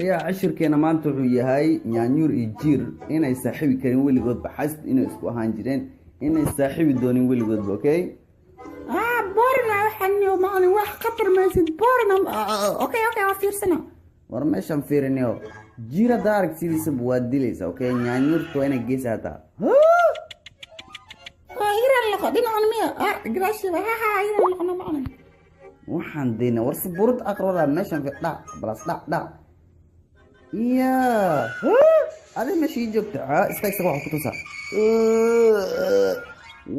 وريا عشر كنا ما أنتوا هاي نيانيور يجير إنا يسحب كريم ولي قد بحس إنه إسقوا هانجرين إنا يسحب الدوني ولي قد أوكي بورنا وحني ومعني واحد خطر ما يصير بورنا أوكي وفير سنة ورمش أم فيرنيو جيرا دارك سيدي سبواد ديليس أوكي نيانيور توينا جيساتا هيرا اللي قدين عن مية قراشي ها هيرا اللي قنا معنا waxaan deynaa war sabuurad aqrada meeshan fi dhac balas dhac iya adi meeshii joogta istaagsa waxa ku tusa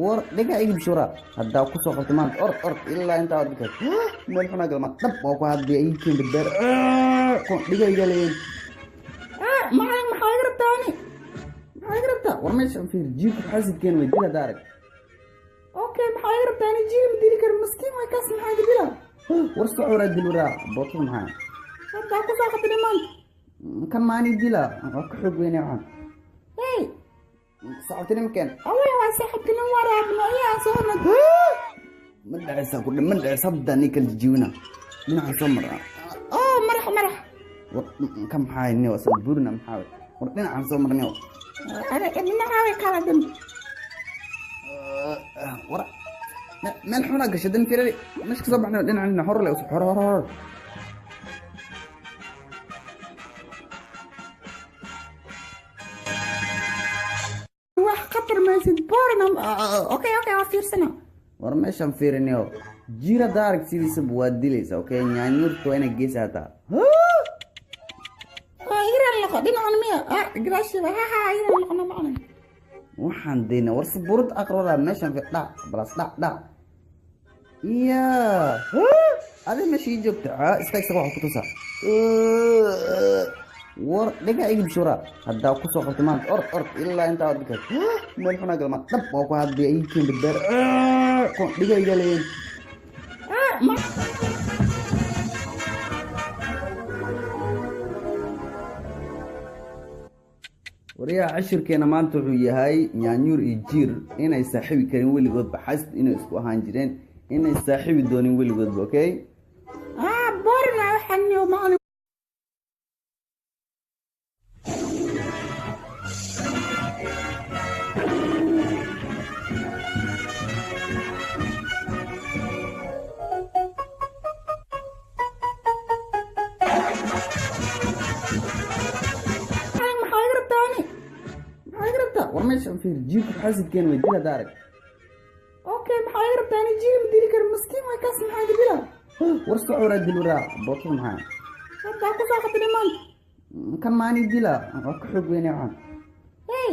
war dhiga igib shura hadda ku soo qabto maanta ord ilaa inta aad ka meel xuna galma dab oo ku hadii ay tiin beer ko dhiga igaleen maxay rabtaa war meeshan fi jiibka xasidkeen way dila daarag اوكي maxay rabtaa in jiir dili kar miskiin way kaas maxay dila warsa cura dilura boqol maxay hadda ku soo qabtay man kan maani dila wax xog weyn aan hey saacadina makan away waa saxibtina waraabna ayaa soo من دعسة بدأ نيكل جيونا من عصمر مرح كم حاي نيو سبورنا محاول ورتنا عصمر نيو أنا حاوي كلام ورا ما الحونا قشدن في رأي مش كسب احنا لنا عندنا حر لا حر واحد خطر ما يصير بورنا اوكي وفير سنة ورمش أم فيرنيو جيرا دارك سيدي سبواد ديليس أوكي نيانيور توينا جيساتا هيرا اللي قدين عن مية قراشي ها هيرا اللي قنا معنا waxaan deynaa war sabuurad aqrada meeshan fi dhac balas dhac iya adi meeshii joogta istaagsa waxa ku tusa war dhiga igib shura hadda ku soo qabto maanta ord ilaa inta aad ka meel xuna galma dab oo ku hadii ay tiin beer ko dhiga igaleen وريا عشر كنا ما أنتوا هاي نيانيور يجير إنا يسحب كريم ولي قد بحس إنه إسقوا هانجرين إنا يسحب الدوني ولي قد أوكي بورنا وحني ومعني ورمش أم فير جيبك حاسد كان وديلا دارك اوكي maxay rabtaa in jiir dili kar miskiin way kaas maxay dila warsa cura dilura boqol maxay hadda ku soo qabtay man kan maani dila wax xog weyn aan hey